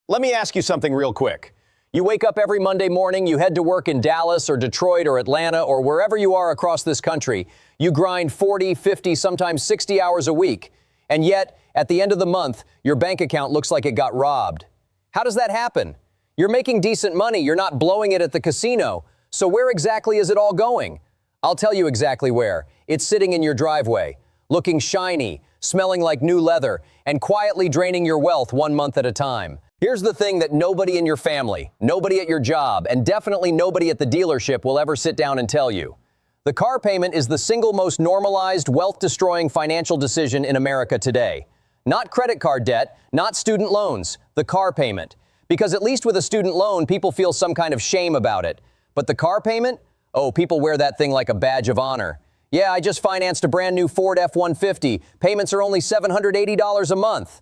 Let me ask you something real quick. You wake up every Monday morning, you head to work in Dallas or Detroit or Atlanta or wherever you are across this country. You grind 40, 50, sometimes 60 hours a week. And yet, at the end of the month, your bank account looks like it got robbed. How does that happen? You're making decent money. You're not blowing it at the casino. So where exactly is it all going? I'll tell you exactly where. It's sitting in your driveway, looking shiny, smelling like new leather, and quietly draining your wealth 1 month at a time. Here's the thing that nobody in your family, nobody at your job, and definitely nobody at the dealership will ever sit down and tell you. The car payment is the single most normalized, wealth-destroying financial decision in America today. Not credit card debt, not student loans, the car payment. Because at least with a student loan, people feel some kind of shame about it. But the car payment? Oh, people wear that thing like a badge of honor. Yeah, I just financed a brand new Ford F-150. Payments are only $780 a month.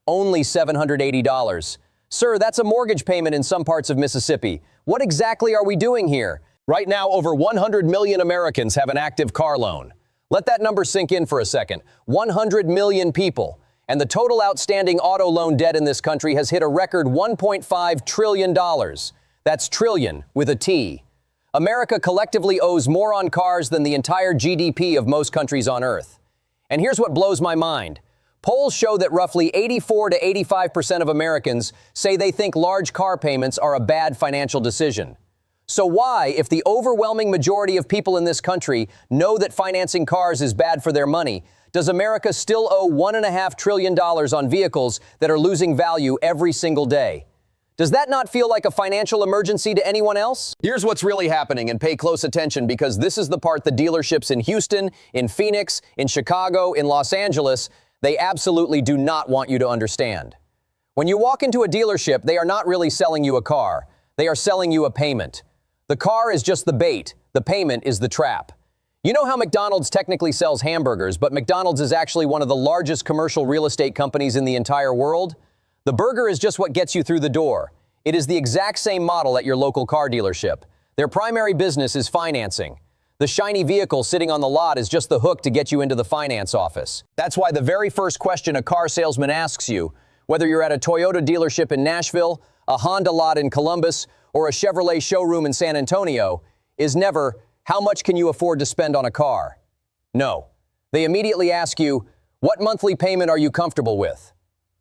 Only $780. Sir, that's a mortgage payment in some parts of Mississippi. What exactly are we doing here? Right now, over 100 million Americans have an active car loan. Let that number sink in for a second. 100 million people. And the total outstanding auto loan debt in this country has hit a record $1.5 trillion. That's trillion with a T. America collectively owes more on cars than the entire GDP of most countries on Earth. And here's what blows my mind. Polls show that roughly 84 to 85% of Americans say they think large car payments are a bad financial decision. So why, if the overwhelming majority of people in this country know that financing cars is bad for their money, does America still owe $1.5 trillion on vehicles that are losing value every single day? Does that not feel like a financial emergency to anyone else? Here's what's really happening, and pay close attention because this is the part the dealerships in Houston, in Phoenix, in Chicago, in Los Angeles, they absolutely do not want you to understand. When you walk into a dealership, they are not really selling you a car. They are selling you a payment. The car is just the bait. The payment is the trap. You know how McDonald's technically sells hamburgers, but McDonald's is actually one of the largest commercial real estate companies in the entire world? The burger is just what gets you through the door. It is the exact same model at your local car dealership. Their primary business is financing. The shiny vehicle sitting on the lot is just the hook to get you into the finance office. That's why the very first question a car salesman asks you, whether you're at a Toyota dealership in Nashville, a Honda lot in Columbus, or a Chevrolet showroom in San Antonio, is never, how much can you afford to spend on a car? No. They immediately ask you, what monthly payment are you comfortable with?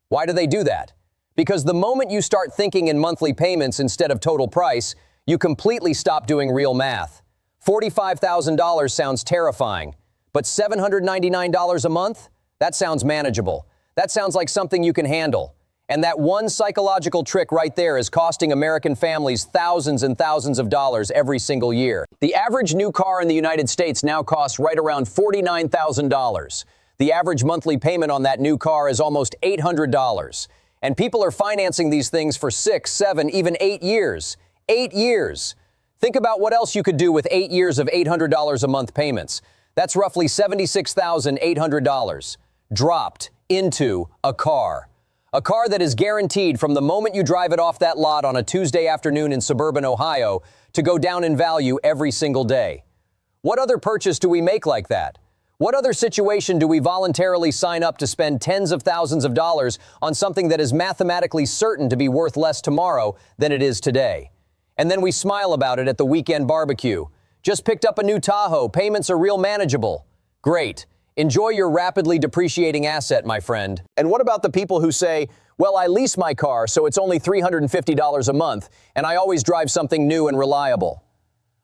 Why do they do that? Because the moment you start thinking in monthly payments instead of total price, you completely stop doing real math. $45,000 sounds terrifying, but $799 a month? That sounds manageable. That sounds like something you can handle. And that one psychological trick right there is costing American families thousands and thousands of dollars every single year. The average new car in the United States now costs right around $49,000. The average monthly payment on that new car is almost $800. And people are financing these things for 6, 7, even 8 years. 8 years. Think about what else you could do with 8 years of $800 a month payments. That's roughly $76,800 dropped into a car. A car that is guaranteed from the moment you drive it off that lot on a Tuesday afternoon in suburban Ohio to go down in value every single day. What other purchase do we make like that? What other situation do we voluntarily sign up to spend tens of thousands of dollars on something that is mathematically certain to be worth less tomorrow than it is today? And then we smile about it at the weekend barbecue. Just picked up a new Tahoe. Payments are real manageable. Great. Enjoy your rapidly depreciating asset, my friend. And what about the people who say, well, I lease my car, so it's only $350 a month, and I always drive something new and reliable.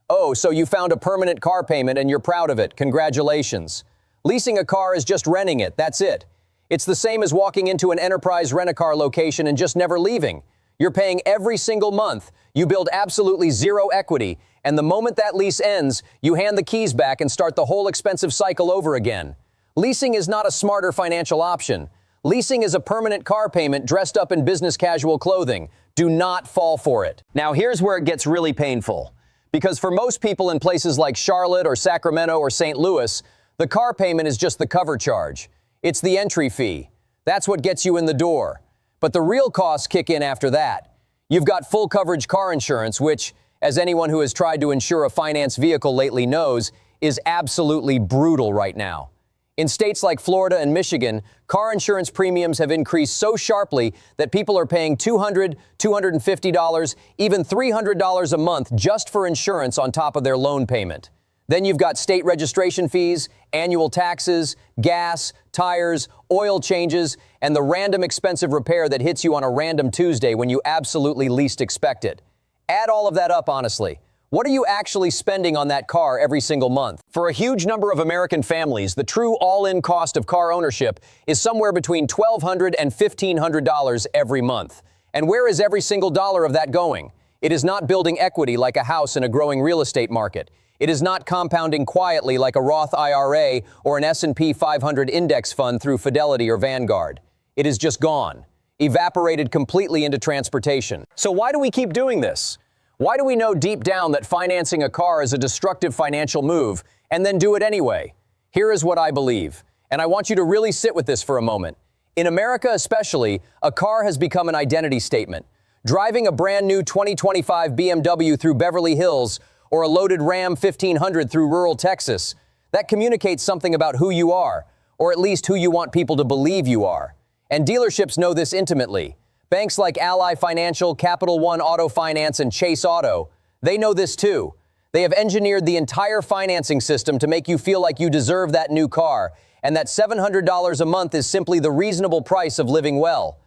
Oh, so you found a permanent car payment and you're proud of it. Congratulations. Leasing a car is just renting it. That's it. It's the same as walking into an Enterprise rent-a-car location and just never leaving. You're paying every single month. You build absolutely zero equity, and the moment that lease ends, you hand the keys back and start the whole expensive cycle over again. Leasing is not a smarter financial option. Leasing is a permanent car payment dressed up in business casual clothing. Do not fall for it. Now here's where it gets really painful. Because for most people in places like Charlotte or Sacramento or St. Louis, the car payment is just the cover charge. It's the entry fee. That's what gets you in the door. But the real costs kick in after that. You've got full coverage car insurance, which, as anyone who has tried to insure a finance vehicle lately knows, is absolutely brutal right now. In states like Florida and Michigan, car insurance premiums have increased so sharply that people are paying $200, $250, even $300 a month just for insurance on top of their loan payment. Then you've got state registration fees, annual taxes, gas, tires, oil changes, and the random expensive repair that hits you on a random Tuesday when you absolutely least expect it. Add all of that up, honestly. What are you actually spending on that car every single month? For a huge number of American families, the true all-in cost of car ownership is somewhere between $1,200 and $1,500 every month. And where is every single dollar of that going? It is not building equity like a house in a growing real estate market. It is not compounding quietly like a Roth IRA or an S&P 500 index fund through Fidelity or Vanguard. It is just gone, evaporated completely into transportation. So why do we keep doing this? Why do we know deep down that financing a car is a destructive financial move and then do it anyway? Here is what I believe, and I want you to really sit with this for a moment. In America especially, a car has become an identity statement. Driving a brand new 2025 BMW through Beverly Hills or a loaded Ram 1500 through rural Texas, that communicates something about who you are, or at least who you want people to believe you are. And dealerships know this intimately. Banks like Ally Financial, Capital One Auto Finance, and Chase Auto, they know this too. They have engineered the entire financing system to make you feel like you deserve that new car, and that $700 a month is simply the reasonable price of living well.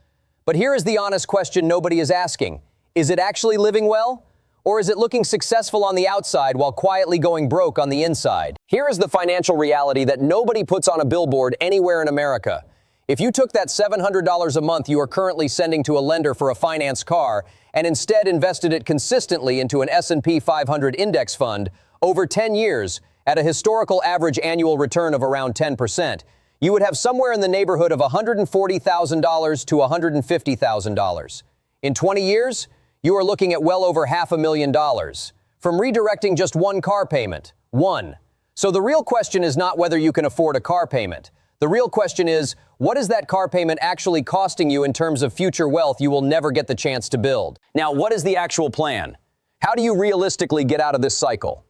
But here is the honest question nobody is asking. Is it actually living well? Or is it looking successful on the outside while quietly going broke on the inside? Here is the financial reality that nobody puts on a billboard anywhere in America. If you took that $700 a month you are currently sending to a lender for a finance car and instead invested it consistently into an S&P 500 index fund over 10 years at a historical average annual return of around 10%, you would have somewhere in the neighborhood of $140,000 to $150,000. In 20 years, you are looking at well over $500,000 from redirecting just one car payment. So the real question is not whether you can afford a car payment. The real question is, what is that car payment actually costing you in terms of future wealth you will never get the chance to build? Now, what is the actual plan? How do you realistically get out of this cycle?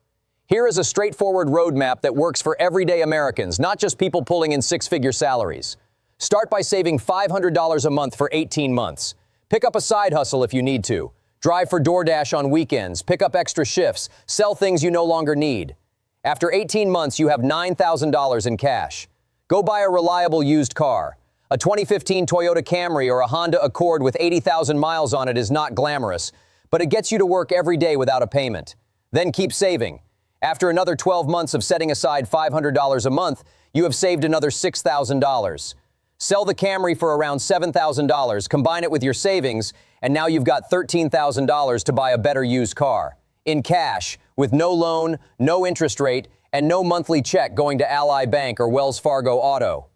Here is a straightforward roadmap that works for everyday Americans, not just people pulling in six-figure salaries. Start by saving $500 a month for 18 months. Pick up a side hustle if you need to. Drive for DoorDash on weekends, pick up extra shifts, sell things you no longer need. After 18 months, you have $9,000 in cash. Go buy a reliable used car. A 2015 Toyota Camry or a Honda Accord with 80,000 miles on it is not glamorous, but it gets you to work every day without a payment. Then keep saving. After another 12 months of setting aside $500 a month, you have saved another $6,000. Sell the Camry for around $7,000, combine it with your savings, and now you've got $13,000 to buy a better used car. In cash, with no loan, no interest rate, and no monthly check going to Ally Bank or Wells Fargo Auto.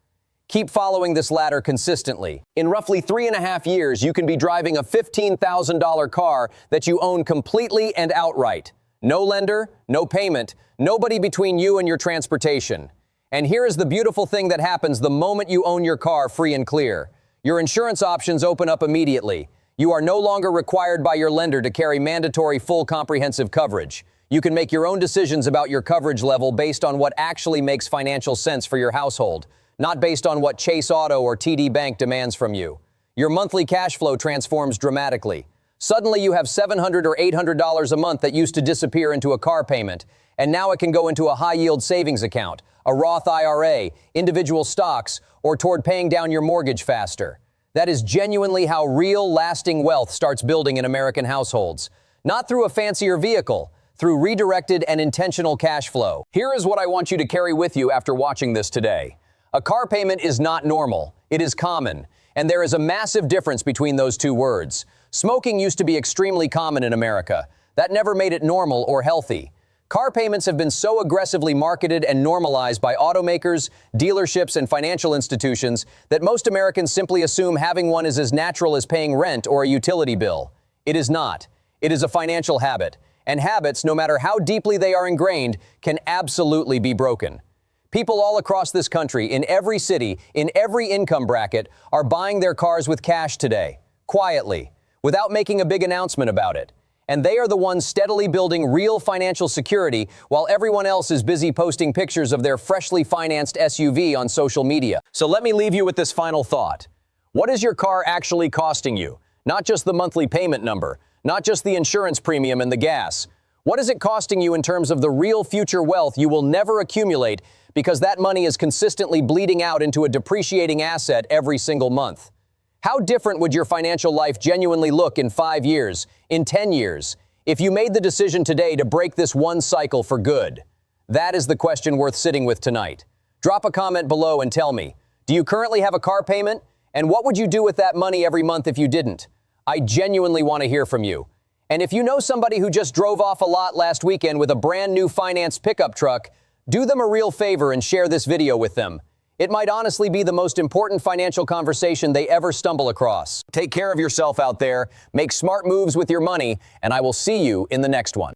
Keep following this ladder consistently. In roughly 3.5 years, you can be driving a $15,000 car that you own completely and outright. No lender, no payment, nobody between you and your transportation. And here is the beautiful thing that happens the moment you own your car free and clear. Your insurance options open up immediately. You are no longer required by your lender to carry mandatory full comprehensive coverage. You can make your own decisions about your coverage level based on what actually makes financial sense for your household, not based on what Chase Auto or TD Bank demands from you. Your monthly cash flow transforms dramatically. Suddenly you have $700 or $800 a month that used to disappear into a car payment, and now it can go into a high-yield savings account, a Roth IRA, individual stocks, or toward paying down your mortgage faster. That is genuinely how real, lasting wealth starts building in American households. Not through a fancier vehicle, through redirected and intentional cash flow. Here is what I want you to carry with you after watching this today. A car payment is not normal, it is common, and there is a massive difference between those two words. Smoking used to be extremely common in America. That never made it normal or healthy. Car payments have been so aggressively marketed and normalized by automakers, dealerships, and financial institutions that most Americans simply assume having one is as natural as paying rent or a utility bill. It is not. It is a financial habit. And habits, no matter how deeply they are ingrained, can absolutely be broken. People all across this country, in every city, in every income bracket, are buying their cars with cash today, quietly, without making a big announcement about it. and they are the ones steadily building real financial security while everyone else is busy posting pictures of their freshly financed SUV on social media. So let me leave you with this final thought. What is your car actually costing you? Not just the monthly payment number, not just the insurance premium and the gas. What is it costing you in terms of the real future wealth you will never accumulate because that money is consistently bleeding out into a depreciating asset every single month? How different would your financial life genuinely look in 5 years, in 10 years, if you made the decision today to break this one cycle for good? That is the question worth sitting with tonight. Drop a comment below and tell me, do you currently have a car payment? And what would you do with that money every month if you didn't? I genuinely want to hear from you. And if you know somebody who just drove off a lot last weekend with a brand new financed pickup truck, do them a real favor and share this video with them. It might honestly be the most important financial conversation they ever stumble across. Take care of yourself out there, make smart moves with your money, and I will see you in the next one.